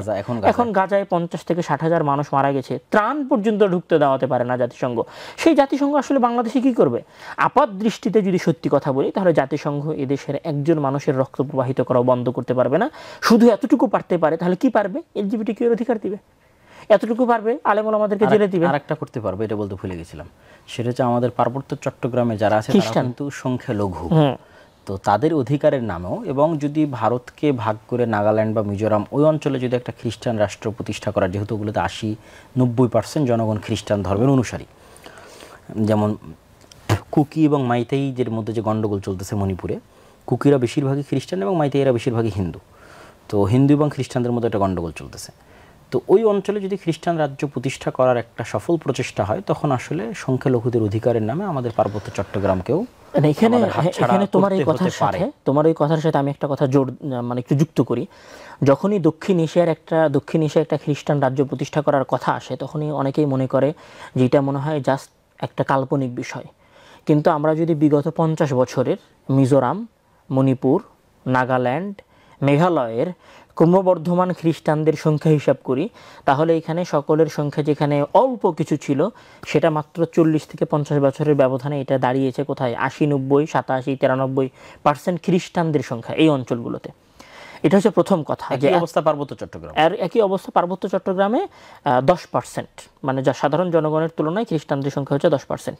এখন গাজায় 50 থেকে 60,000 মানুষ মারা গেছে, ত্রাণ পর্যন্ত ঢুকতে দেওয়াতে পারে না জাতিসংঘ। সেই জাতিসংঘ আসলে বাংলাদেশে কি করবে? আপাত দৃষ্টিতে যদি সত্যি কথা বলি তাহলে জাতিসংঘ এদেশের একজন মানুষের রক্ত প্রবাহিত করাও বন্ধ করতে পারবে না। শুধু এতটুকু পারতে পারে, তাহলে কি পারবে? এলজিবিটিকিউ এর অধিকার দিবে, এতটুকু পারবে, আলেম ওলামাদেরকে জেলে দিবে। আরেকটা করতে পারবে, এটা বলতে ভুলে গেছিলাম, সেটা হচ্ছে আমাদের পার্বত্য চট্টগ্রামে যারা আছে তারা কিন্তু সংখ্যালঘু, তো তাদের অধিকারের নামেও, এবং যদি ভারতকে ভাগ করে নাগাল্যান্ড বা মিজোরাম ওই অঞ্চলে যদি একটা খ্রিস্টান রাষ্ট্র প্রতিষ্ঠা করা, যেহেতু ওগুলোতে 80-90% জনগণ খ্রিস্টান ধর্মের অনুসারী, যেমন কুকি এবং মাইতেইদের মধ্যে যে গণ্ডগোল চলতেছে মণিপুরে, কুকিরা বেশিরভাগই খ্রিস্টান এবং মাইতেইরা বেশিরভাগই হিন্দু, তো হিন্দু এবং খ্রিস্টানদের মধ্যে একটা গণ্ডগোল চলতেছে। তো ওই অঞ্চলে যদি খ্রিস্টান রাজ্য প্রতিষ্ঠা করার একটা সফল প্রচেষ্টা হয়, তখন আসলে সংখ্যালঘুদের অধিকারের নামে আমাদের পার্বত্য চট্টগ্রামকেও এখানে তোমার এই কথার সাথে আমি একটা কথা মানে একটু যুক্ত করি। যখনই দক্ষিণ এশিয়ায় একটা খ্রিস্টান রাজ্য প্রতিষ্ঠা করার কথা আসে, তখনই অনেকেই মনে করে যে এটা মনে হয় জাস্ট একটা কাল্পনিক বিষয়। কিন্তু আমরা যদি বিগত 50 বছরের মিজোরাম, মণিপুর, নাগাল্যান্ড, মেঘালয়ের ক্রমবর্ধমান খ্রিস্টানদের সংখ্যা হিসাব করি, তাহলে এখানে সকলের সংখ্যা যেখানে অল্প কিছু ছিল, সেটা মাত্র 40 থেকে 50 বছরের ব্যবধানে এটা দাঁড়িয়েছে কোথায়? 80, 90, 87, 93% খ্রিস্টানদের সংখ্যা এই অঞ্চলগুলোতে। এটা হচ্ছে প্রথম কথা। একই অবস্থা পার্বত্য চট্টগ্রাম, আর একই অবস্থা পার্বত্য চট্টগ্রামে 10%, মানে যা সাধারণ জনগণের তুলনায় খ্রিস্টানদের সংখ্যা হচ্ছে 10%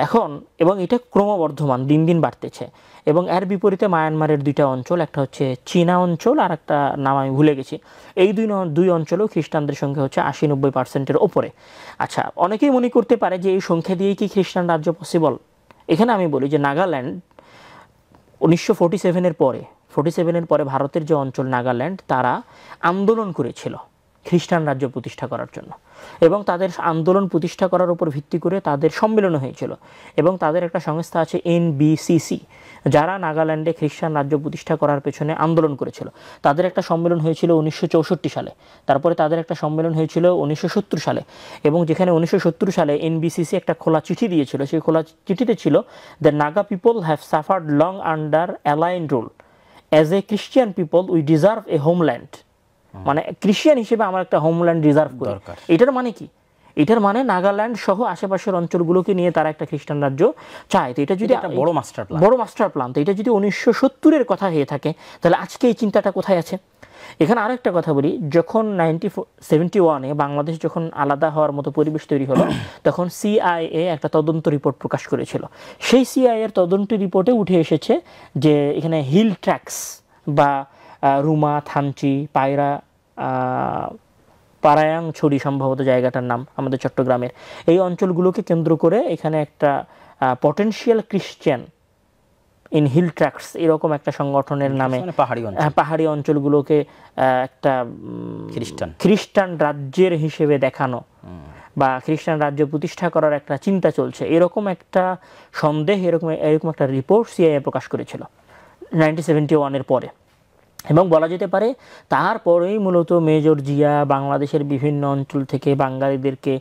এখন, এবং এটা ক্রমবর্ধমান, দিন দিন বাড়তেছে। এবং এর বিপরীতে মায়ানমারের দুইটা অঞ্চল, একটা হচ্ছে চীনা অঞ্চল আর একটা নাম আমি ভুলে গেছি, এই দুই অঞ্চলেও খ্রিস্টানদের সংখ্যা হচ্ছে 80-90%-এর ওপরে। আচ্ছা, অনেকেই মনে করতে পারে যে এই সংখ্যা দিয়েই কি খ্রিস্টান রাজ্য পসিবল? এখানে আমি বলি যে নাগাল্যান্ড 1947-এর পরে ভারতের যে অঞ্চল নাগাল্যান্ড, তারা আন্দোলন করেছিল খ্রিস্টান রাজ্য প্রতিষ্ঠা করার জন্য, এবং তাদের আন্দোলন প্রতিষ্ঠা করার উপর ভিত্তি করে তাদের সম্মেলন হয়েছিল। এবং তাদের একটা সংস্থা আছে NBCC, যারা নাগাল্যান্ডে খ্রিস্টান রাজ্য প্রতিষ্ঠা করার পেছনে আন্দোলন করেছিল। তাদের একটা সম্মেলন হয়েছিল 1964 সালে, তারপরে তাদের একটা সম্মেলন হয়েছিল 1970 সালে, এবং যেখানে 1970 সালে NBCC একটা খোলা চিঠি দিয়েছিল, সেই খোলা চিঠিতে ছিল, the Naga people have suffered long under align rule, as a Christian people we deserve A homeland. মানে খ্রিস্টিয়ান হিসেবে আমার একটা হোমল্যান্ড রিজার্ভ দরকার। এটার মানে কি? এটার মানে নাগাল্যান্ড সহ আশেপাশের অঞ্চলগুলোকে নিয়ে তারা একটা খ্রিস্টান রাজ্য চায়। তো এটা যদি বড় মাস্টার প্ল্যান, তো এটা যদি 1970-এর কথা হয়ে থাকে, তাহলে আজকে এই চিন্তাটা কোথায় আছে? এখানে আরেকটা কথা বলি, যখন 1971-এ বাংলাদেশ যখন আলাদা হওয়ার মতো পরিবেশ তৈরি হলো, তখন CIA একটা তদন্ত রিপোর্ট প্রকাশ করেছিল। সেই CIA এর তদন্ত রিপোর্টে উঠে এসেছে যে এখানে হিল ট্র্যাক্স বা রুমা, থানচি, পারায়াংছড়ি সম্ভবত জায়গাটার নাম আমাদের চট্টগ্রামের, এই অঞ্চলগুলোকে কেন্দ্র করে এখানে একটা potential Christian in Hill Tracts এরকম একটা সংগঠনের নামে পাহাড়ি অঞ্চলগুলোকে একটা খ্রিস্টান রাজ্যের হিসেবে দেখানো বা খ্রিস্টান রাজ্য প্রতিষ্ঠা করার একটা চিন্তা চলছে, এরকম একটা সন্দেহ, এরকম একটা রিপোর্ট CIA প্রকাশ করেছিল 1971-এর পরে। এবং বলা যেতে পারে তারপরেই মূলত মেজর জিয়া বাংলাদেশের বিভিন্ন অঞ্চল থেকে বাঙালিদেরকে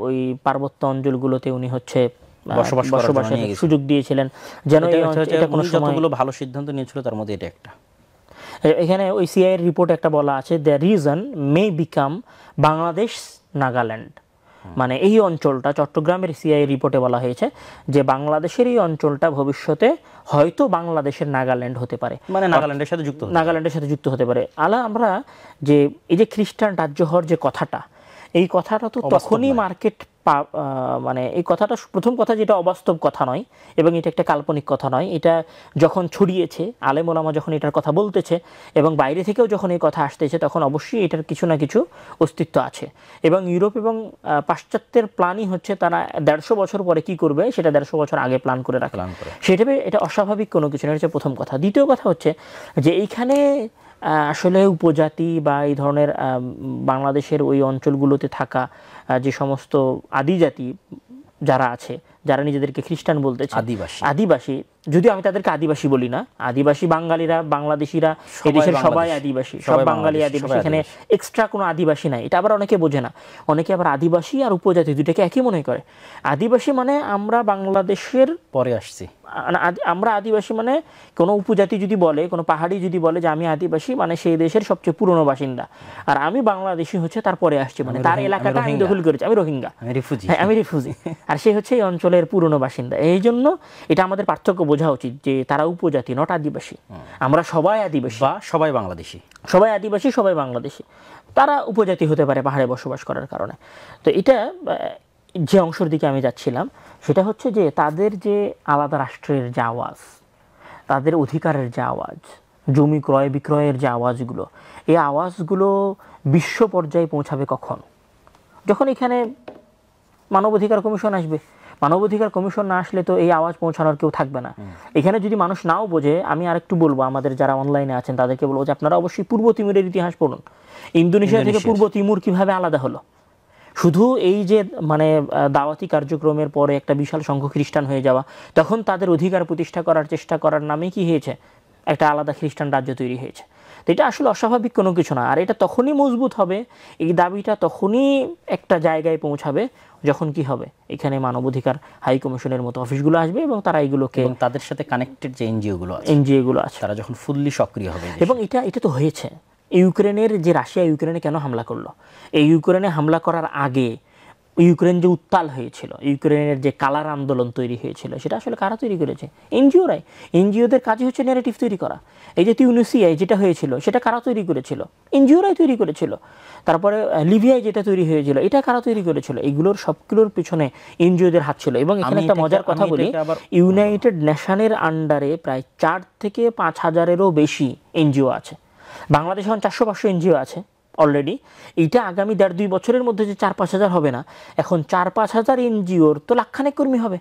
ওই পার্বত্য অঞ্চলগুলোতে উনি হচ্ছে বসবাসের সুযোগ দিয়েছিলেন, যেন এটা কোনো সময় ভালো সিদ্ধান্ত নিয়েছিল, তার মধ্যে এটা একটা। এখানে ওই CIA এর রিপোর্টে একটা বলা আছে, the reason May become Bangladesh Nagaland, মানে এই অঞ্চলটা, চট্টগ্রামের CIA রিপোর্টে বলা হয়েছে যে বাংলাদেশের এই অঞ্চলটা ভবিষ্যতে হয়তো বাংলাদেশের নাগাল্যান্ড হতে পারে, মানে নাগাল্যান্ডের সাথে যুক্ত হতে পারে। আমরা যে এই যে খ্রিস্টান রাজ্য হওয়ার যে কথাটা, এই কথাটা তো তখনই মার্কেট, মানে এই কথাটা প্রথম কথা যেটা অবাস্তব কথা নয় এবং এটা একটা কাল্পনিক কথা নয়, এটা যখন ছড়িয়েছে, আলেম ওলামা যখন এটার কথা বলতেছে এবং বাইরে থেকেও যখন এই কথা আসতেছে, তখন অবশ্যই এটার কিছু না কিছু অস্তিত্ব আছে। এবং ইউরোপ এবং পাশ্চাত্যের প্ল্যানই হচ্ছে তারা 150 বছর পরে কি করবে সেটা 150 বছর আগে প্ল্যান করে রাখে, সেটা এটা অস্বাভাবিক কোনো কিছু না, হচ্ছে প্রথম কথা। দ্বিতীয় কথা হচ্ছে যে এইখানে আসলে উপজাতি বা এই ধরনের বাংলাদেশের ওই অঞ্চলগুলোতে থাকা যে সমস্ত আদিজাতি যারা আছে, যারা নিজেদেরকে খ্রিস্টান বলতেছে, আদিবাসী, যদিও আমি তাদেরকে আদিবাসী বলি না, আদিবাসী বাঙালিরা, বাংলাদেশিরা, এদেশের সবাই আদিবাসী, সব বাঙালি আদিবাসী, এখানে এক্সট্রা কোনো আদিবাসী নাই। এটা আবার অনেকে বোঝে না, অনেকে আবার আদিবাসী আর উপজাতি দুটাকে একই মনে করে। আদিবাসী মানে আমরা বাংলাদেশের পরে আসছি, আমরা আদিবাসী মানে কোনো উপজাতি যদি বলে, কোনো পাহাড়ি যদি বলে যে আমি আদিবাসী, মানে সেই দেশের সবচেয়ে পুরনো বাসিন্দা, আর আমি বাংলাদেশি হচ্ছে তারপরে আসছে, মানে তার এলাকাটা আমি দখল করেছি, আমি রোহিঙ্গা, আমি রিফিউজি, আর সে হচ্ছে এই অঞ্চলের পুরনো বাসিন্দা। এই জন্য এটা আমাদের পার্থক্য বোঝা উচিত যে তারা উপজাতি, নট আদিবাসী, আমরা সবাই আদিবাসী বা সবাই বাংলাদেশি, সবাই আদিবাসী, সবাই বাংলাদেশি। তারা উপজাতি হতে পারে পাহাড়ে বসবাস করার কারণে। তো এটা যে অংশের দিকে আমি যাচ্ছিলাম সেটা হচ্ছে যে তাদের যে আলাদা রাষ্ট্রের যে আওয়াজ, তাদের অধিকারের যে আওয়াজ, জমি ক্রয় বিক্রয়ের যে আওয়াজগুলো, এই আওয়াজগুলো বিশ্ব পর্যায়ে পৌঁছাবে কখন? যখন এখানে মানবাধিকার কমিশন আসবে। মানবাধিকার কমিশন না আসলে তো এই আওয়াজ পৌঁছানোর কেউ থাকবে না। এখানে যদি মানুষ নাও বোঝে, আমি আরেকটু বলবো আমাদের যারা অনলাইনে আছেন তাদেরকে বলবো যে আপনারা অবশ্যই পূর্ব তিমুরের ইতিহাস পড়ুন। ইন্দোনেশিয়া থেকে পূর্ব তিমুর কিভাবে আলাদা হলো? শুধু এই যে মানে দাওয়াতি কার্যক্রমের পরে একটা বিশাল সংখ্যক খ্রিস্টান হয়ে যাওয়া, তখন তাদের অধিকার প্রতিষ্ঠা করার চেষ্টা করার নামে কি হয়েছে, একটা আলাদা খ্রিস্টান রাজ্য তৈরি হয়েছে। তো এটা আসলে অস্বাভাবিক কোনো কিছু না। আর এটা তখনই মজবুত হবে, এই দাবিটা তখনই একটা জায়গায় পৌঁছাবে যখন কি হবে, এখানে মানবাধিকার হাই কমিশনের মতো অফিসগুলো আসবে এবং তারা এইগুলোকে, তাদের সাথে কানেক্টেড যে এনজিওগুলো আছে তারা যখন ফুললি সক্রিয় হবে। এবং এটা তো হয়েছে। ইউক্রেনের যে রাশিয়া ইউক্রেনে কেন হামলা করলো, এই ইউক্রেনে হামলা করার আগে ইউক্রেন যে উত্তাল হয়েছিল, ইউক্রেনের যে কালার আন্দোলন তৈরি হয়েছিল, সেটা আসলে কারা তৈরি করেছে? এনজিওরাই। এনজিওদের কাজই হচ্ছে ন্যারেটিভ তৈরি করা। এই যে তিউনিসিয়ায় যেটা হয়েছিল সেটা কারা তৈরি করেছিল? এনজিওরাই তৈরি করেছিল। তারপরে লিবিয়ায় যেটা তৈরি হয়েছিল এটা কারা তৈরি করেছিল? এগুলোর সবগুলোর পিছনে এনজিওদের হাত ছিল। এবং এখানে একটা মজার কথা বলি, ইউনাইটেড নেশনের আন্ডারে প্রায় 4 থেকে 5 হাজারেরও বেশি এনজিও আছে। বাংলাদেশে এখন 400-500 এনজিও আছে অলরেডি। এইটা আগামী 1.5-2 বছরের মধ্যে যে 4-5 হাজার হবে না, এখন 4-5 হাজার এনজিওর তো লাখখানেক কর্মী হবে,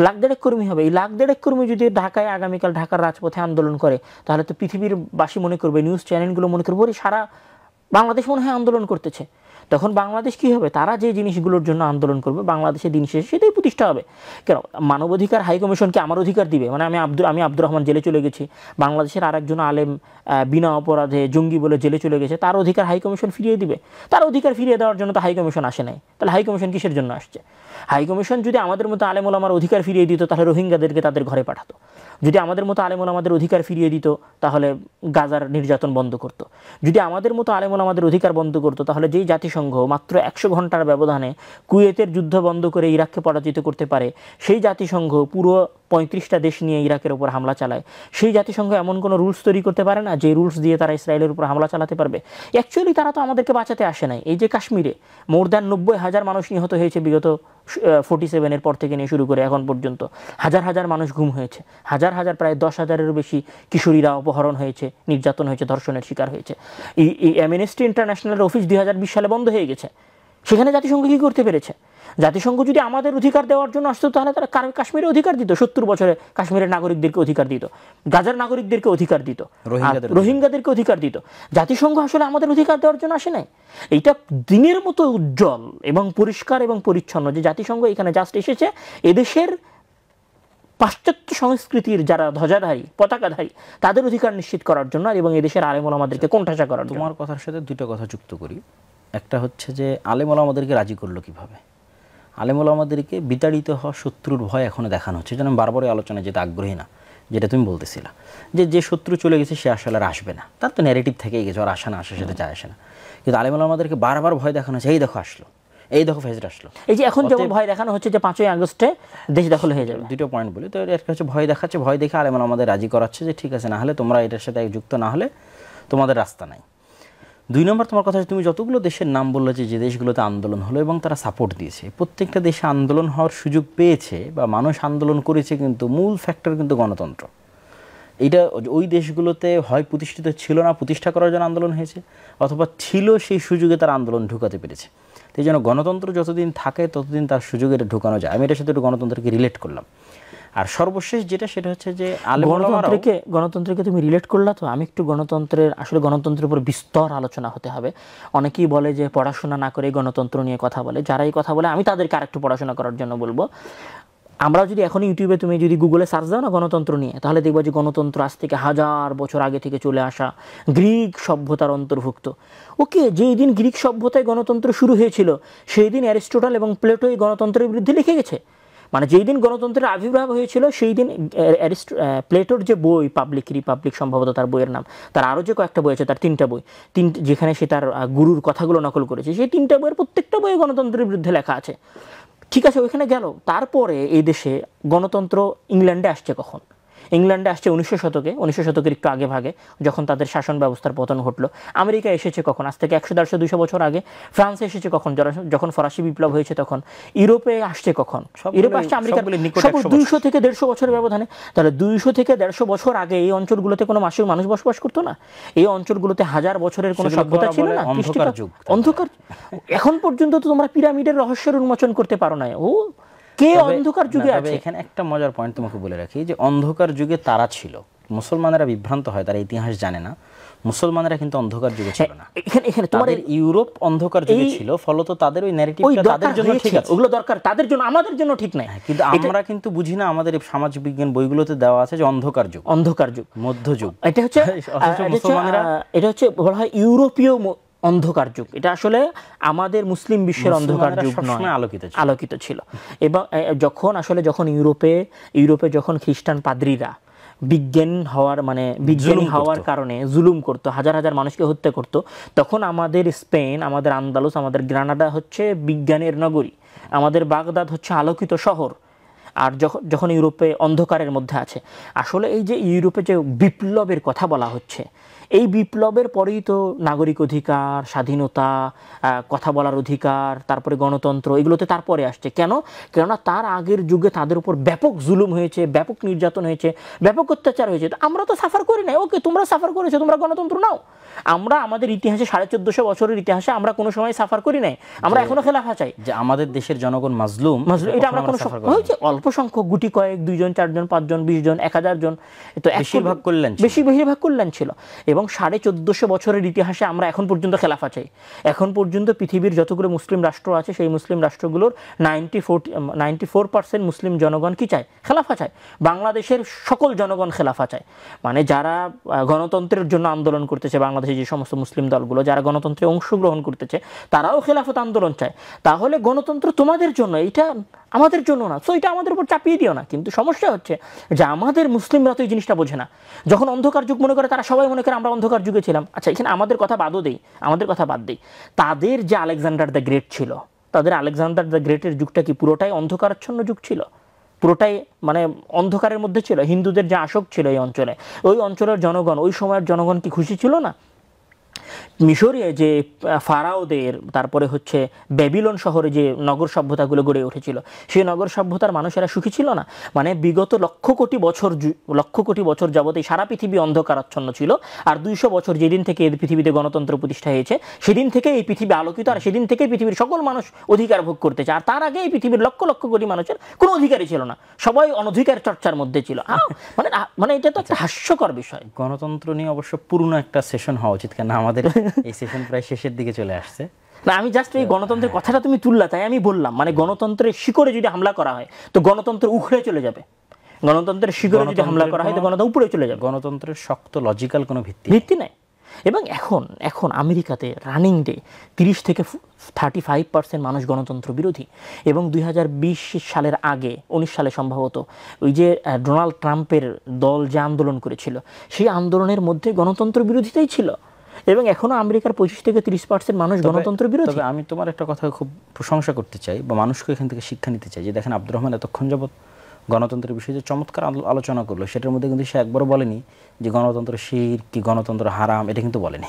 লাখ দেড়েক কর্মী হবে। এই লাখ দেড়েক কর্মী যদি ঢাকায় আগামীকাল ঢাকার রাজপথে আন্দোলন করে, তাহলে তো পৃথিবীর বাসী মনে করবে, নিউজ চ্যানেলগুলো মনে করবে ওরে সারা বাংলাদেশ মনে হয় আন্দোলন করতেছে। তখন বাংলাদেশ কি হবে? তারা যে জিনিসগুলোর জন্য আন্দোলন করবে বাংলাদেশের দিন শেষে সেটাই প্রতিষ্ঠা হবে। কেন মানবাধিকার হাই কমিশনকে আমার অধিকার দিবে? মানে আমি আব্দুর রহমান জেলে চলে গেছি, বাংলাদেশের আরেকজন আলেম বিনা অপরাধে জঙ্গি বলে জেলে চলে গেছে, তার অধিকার হাই কমিশন ফিরিয়ে দিবে? তার অধিকার ফিরিয়ে দেওয়ার জন্য তো হাই কমিশন আসে নাই। তাহলে হাই কমিশন কিসের জন্য আসছে? হাই কমিশন যদি আমাদের মতো আলেম ওলামার অধিকার ফিরিয়ে দিত, তাহলে রোহিঙ্গাদেরকে তাদের ঘরে পাঠাতো। যদি আমাদের মতো আলেম ওলামাদের অধিকার ফিরিয়ে দিত, তাহলে গাজার নির্যাতন বন্ধ করতো। যদি আমাদের মতো আলেম ওলামাদের অধিকার বন্ধ করতো, তাহলে যেই জাতিসংঘ মাত্র 100 ঘন্টার ব্যবধানে কুয়েতের যুদ্ধ বন্ধ করে ইরাককে পরাজিত করতে পারে, সেই জাতিসংঘ পুরো 35টা দেশ নিয়ে ইরাকের উপর হামলা চালায়। সেই জাতিসংঘ এমন কোনো রুলস তৈরি করতে পারে না যে রুলস দিয়ে তারা ইসরায়েলের উপর হামলা চালাতে পারবে? অ্যাকচুয়ালি তারা তো আমাদেরকে বাঁচাতে আসে নাই। এই যে কাশ্মীরে মোর দ্যান 90,000 মানুষ নিহত হয়েছে বিগত 47-এর পর থেকে নিয়ে শুরু করে এখন পর্যন্ত, হাজার হাজার মানুষ গুম হয়েছে, হাজার হাজার প্রায় 10,000-এরও বেশি কিশোরীরা অপহরণ হয়েছে, নির্যাতন হয়েছে, ধর্ষণের শিকার হয়েছে। এই অ্যামনেস্টি ইন্টারন্যাশনালের অফিস 2020 সালে বন্ধ হয়ে গেছে। সেখানে জাতিসংঘ কী করতে পেরেছে? জাতিসংঘ যদি আমাদের অধিকার দেওয়ার জন্য আসতো, তাহলে তারা কাশ্মীরের অধিকার দিত, 70 বছরে কাশ্মীরের নাগরিকদেরকে অধিকার দিত, গাজার নাগরিকদেরকে অধিকার দিত, রোহিঙ্গাদেরকে অধিকার দিত। জাতিসংঘ আসলে আমাদের অধিকার দেওয়ার জন্য আসে নাই। এইটা দিনের মতো উজ্জ্বল এবং পরিষ্কার এবং পরিচ্ছন্ন যে জাতিসংঘ এখানে জাস্ট এসেছে এদেশের পাশ্চাত্য সংস্কৃতির যারা ধ্বজাধারী, পতাকাধারী, তাদের অধিকার নিশ্চিত করার জন্য এবং এদেশের আলেম ওলামাদেরকে কোণঠাসা করার জন্য। তোমার কথার সাথে দুটো কথা যুক্ত করি। একটা হচ্ছে যে আলেম ওলামাদেরকে রাজি করলো কিভাবে? আলেম ওলামাদেরকে বিতাড়িত হওয়া শত্রুর ভয় এখনো দেখানো হচ্ছে। যেন বারবারই আলোচনায় যেটা আগ্রহী না, যেটা তুমি বলতেছিলা যে শত্রু চলে গেছে সে আসলে আর আসবে না, তার তো ন্যারেটিভ থেকেই গেছে, আর আসে না, আসার সাথে যায় আসে না। কিন্তু আলেম ওলামাদেরকে বারবার ভয় দেখানো হচ্ছে, এই দেখো আসলো, এই দেখো ফেজর আসলো। এই যে এখন যেমন ভয় দেখানো হচ্ছে যে 5ই আগস্টে দেশ দখল হয়ে যাবে। দুটো পয়েন্ট বলি তো, একটা হচ্ছে ভয় দেখাচ্ছে, ভয় দেখে আলেম ওলামাদের রাজি করাচ্ছে যে ঠিক আছে, না হলে তোমরা এটার সাথে যুক্ত না হলে তোমাদের রাস্তা নাই। 2 নম্বর তোমার কথা, তুমি যতগুলো দেশের নাম বললে যে দেশগুলোতে আন্দোলন হলো এবং তারা সাপোর্ট দিয়েছে, প্রত্যেকটা দেশে আন্দোলন হওয়ার সুযোগ পেয়েছে বা মানুষ আন্দোলন করেছে, কিন্তু মূল ফ্যাক্টর কিন্তু গণতন্ত্র। এইটা ওই দেশগুলোতে হয় প্রতিষ্ঠিত ছিল না, প্রতিষ্ঠা করার জন্য আন্দোলন হয়েছে, অথবা ছিল সেই সুযোগে তারা আন্দোলন ঢুকাতে পেরেছে। এই জন্য গণতন্ত্র যতদিন থাকে ততদিন তার সুযোগে এটা ঢুকানো যায়। আমি এটার সাথে একটু গণতন্ত্রকে রিলেট করলাম। আর সর্বশেষ যেটা সেটা হচ্ছে যে আলেম ওলামারাও গণতন্ত্রকে তুমি রিলেট করলা, তো আমি একটু আসলে গণতন্ত্রের উপর বিস্তর আলোচনা হতে হবে। অনেকেই বলে যে পড়াশোনা না করে গণতন্ত্র নিয়ে কথা বলে, যারা এই কথা বলে আমি তাদেরকে আরেকটু পড়াশোনা করার জন্য বলবো। আমরা যদি এখন ইউটিউবে তুমি যদি গুগলে সার্চ দাও না গণতন্ত্র নিয়ে, তাহলে দেখবো যে গণতন্ত্র আজ থেকে 1000 বছর আগে থেকে চলে আসা গ্রিক সভ্যতার অন্তর্ভুক্ত। ওকে, যেই দিন গ্রিক সভ্যতায় গণতন্ত্র শুরু হয়েছিল সেই দিন অ্যারিস্টটল এবং প্লেটো এই গণতন্ত্রের বিরুদ্ধে লিখে গেছে। মানে যেই দিন গণতন্ত্রের আবির্ভাব হয়েছিল সেই দিন প্লেটোর যে বই পাবলিক রিপাবলিক, সম্ভবত তার বইয়ের নাম, তার আরও যে কয়েকটা বই আছে, তার 3টা বই, যেখানে সে তার গুরুর কথাগুলো নকল করেছে, সেই 3টা বইয়ের প্রত্যেকটা বই গণতন্ত্রের বিরুদ্ধে লেখা আছে। ঠিক আছে, ওইখানে গেল। তারপরে এই দেশে গণতন্ত্র ইংল্যান্ডে আসছে কখন? ইংল্যান্ডে আসছে 1900 শতকে, 1900 শতকের একটু আগে ভাগে, যখন তাদের শাসন ব্যবস্থার পতন ঘটলো। আমেরিকা এসেছে কখন? আজ থেকে 100, 150, 200 বছর আগে। ফ্রান্সে এসেছে কখন? যখন ফরাসি বিপ্লব হয়েছে তখন। ইউরোপে আসছে কখন? ইউরোপে আসছে আমেরিকার 200 থেকে 150 বছরের ব্যবধানে। তাহলে 200 থেকে 150 বছর আগে এই অঞ্চলগুলোতে কোনো মানুষ বসবাস করতো না। এই অঞ্চলগুলোতে 1000 বছরের কোনো সভ্যতা ছিল না। অন্ধকার। এখন পর্যন্ত তো তোমরা পিরামিডের রহস্যের উন্মোচন করতে পারো না। ও কে অন্ধকার যুগে আছে? এখানে একটা মজার পয়েন্ট তোমাকে বলে রাখি, যে অন্ধকার যুগে তারা ছিল। মুসলমানেরা বিভ্রান্ত হয়, তারা ইতিহাস জানে না। মুসলমানেরা কিন্তু অন্ধকার যুগে ছিল না। এখানে তোমার ইউরোপ অন্ধকার যুগে ছিল, ফলত তাদের ওই ন্যারেটিভটা তাদের জন্য ঠিক আছে, ওগুলো দরকার তাদের জন্য, আমাদের জন্য ঠিক নাই। কিন্তু আমরা কিন্তু বুঝি না, আমাদের সামাজিক বিজ্ঞান বইগুলোতে দেওয়া আছে যে অন্ধকার যুগ, মধ্যযুগ। এটা হচ্ছে বলা হয় ইউরোপীয় অন্ধকার যুগ। এটা আসলে আমাদের মুসলিম বিশ্বের অন্ধকার যুগ নয়, আলোকিত ছিল। এবং যখন ইউরোপে যখন খ্রিস্টান পাদ্রীরা বিজ্ঞানী হওয়ার কারণে জুলুম করতো, হাজার হাজার মানুষকে হত্যা করতো, তখন আমাদের স্পেন, আমাদের আন্দালুস, আমাদের গ্রানাডা হচ্ছে বিজ্ঞানের নগরী, আমাদের বাগদাদ হচ্ছে আলোকিত শহর। আর যখন ইউরোপে অন্ধকারের মধ্যে আছে, আসলে এই যে ইউরোপে যে বিপ্লবের কথা বলা হচ্ছে, এই বিপ্লবের পরেই তো নাগরিক অধিকার, স্বাধীনতা, কথা বলার অধিকার, তারপরে গণতন্ত্র, এগুলোতে তারপরে আসছে। কেননা তার আগের যুগে তাদের উপর ব্যাপক জুলুম হয়েছে, ব্যাপক নির্যাতন হয়েছে, ব্যাপক অত্যাচার হয়েছে। আমরা তো সাফার করি নাই। ওকে, তোমরা সাফার করেছো, তোমরা গণতন্ত্র নাও। আমরা আমাদের ইতিহাসে 1450 বছরের ইতিহাসে আমরা কোনো সময় সাফার করি নাই। আমরা এখনো খেলাফা চাই যে আমাদের দেশের জনগণ মাজলুম, এটা আমরা কোনো হয়েছে অল্প সংখ্যক, গুটি কয়েক, 2 জন 4 জন 5 জন 20 জন 1000 জন, তো বেশিরভাগ কল্যাণ ছিল। এবং 1450 বছরের ইতিহাসে আমরা এখন পর্যন্ত খেলাফা চাই। এখন পর্যন্ত পৃথিবীর যতগুলো মুসলিম রাষ্ট্র আছে, সেই মুসলিম রাষ্ট্রগুলোর 94% মুসলিম জনগণ কি চায়? খেলাফা চায়। বাংলাদেশের সকল জনগণ খেলাফা চায়। মানে যারা গণতন্ত্রের জন্য আন্দোলন করতেছে, বাংলাদেশে যে সমস্ত মুসলিম দলগুলো যারা গণতন্ত্রে অংশগ্রহণ করতেছে, তারাও খেলাফত আন্দোলন চায়। তাহলে গণতন্ত্র তোমাদের জন্য, এটা আমাদের জন্য না। তো এটা আমাদের উপর চাপিয়ে দিও না। কিন্তু সমস্যা হচ্ছে যে আমাদের মুসলিমরা তো এই জিনিসটা বোঝে না। যখন অন্ধকার যুগ মনে করে, তারা সবাই মনে করে আমরা অন্ধকার যুগে ছিলাম। আচ্ছা, এখানে আমাদের কথা বাদ দেই। তাদের যে আলেকজান্ডার দ্য গ্রেট ছিল, তাদের আলেকজান্ডার দ্য গ্রেটের যুগটা কি পুরোটাই অন্ধকারাচ্ছন্ন যুগ ছিল? পুরোটাই মানে অন্ধকারের মধ্যে ছিল। হিন্দুদের যে আসক ছিল এই অঞ্চলে, ওই অঞ্চলের জনগণ, ওই সময়ের জনগণ কি খুশি ছিল না? মিশরে যে ফারাওদের, তারপরে হচ্ছে ব্যাবিলন শহরে যে নগর সভ্যতাগুলো গড়ে উঠেছিল, সেই নগর সভ্যতার মানুষেরা সুখী ছিল না। মানে বিগত লক্ষ কোটি বছর যাবত এই সারা পৃথিবী অন্ধকারাচ্ছন্ন ছিল। আর 200 বছর যেদিন থেকে এই পৃথিবীতে গণতন্ত্র প্রতিষ্ঠা হয়েছে, সেদিন থেকে এই পৃথিবী আলোকিত। আর সেদিন থেকে পৃথিবীর সকল মানুষ অধিকার ভোগ করতেছে। আর তার আগে এই পৃথিবীর লক্ষ কোটি মানুষের কোনো অধিকারই ছিল না, সবাই অনধিকার চর্চার মধ্যে ছিল। মানে এটা তো একটা হাস্যকর বিষয়। গণতন্ত্র নিয়ে অবশ্য পূর্ণ একটা সেশন হওয়া উচিত, কেন আমাদের এই সেশন প্রায় শেষের দিকে চলে আসছে। না, আমি জাস্ট এই গণতন্ত্রের কথাটা তুমি তুললা, তাই আমি বললাম। মানে গণতন্ত্রের শিকড়ে যদি হামলা করা হয় তো গণতন্ত্র উখড়ে চলে যাবে। গণতন্ত্রের শিকড়ে যদি হামলা করা হয় তো গণতন্ত্র উপরে চলে যাবে। গণতন্ত্রের শক্ত লজিক্যাল কোনো ভিত্তি নাই। এবং এখন আমেরিকাতে রানিং ডে 30 থেকে 35% মানুষ গণতন্ত্র বিরোধী। এবং 2020 সালের আগে 19 সালে সম্ভবত ওই যে ডোনাল্ড ট্রাম্পের দল যে আন্দোলন করেছিল, সেই আন্দোলনের মধ্যে গণতন্ত্র বিরোধিতাই ছিল। এবং এখনো আমেরিকার 25 থেকে 30% মানুষ গণতন্ত্র বিরোধী। তবে আমি তোমার একটা কথা খুব প্রশংসা করতে চাই, বা মানুষকে এখান থেকে শিক্ষা নিতে চাই, যে দেখেন আব্দুর রহমান এতক্ষণ যাবত গণতন্ত্রের বিষয়ে যে চমৎকার আলোচনা করলো, সেটার মধ্যে কিন্তু সে একবারও বলেনি যে গণতন্ত্র শিরক কি গণতন্ত্র হারাম, এটা কিন্তু বলেনি।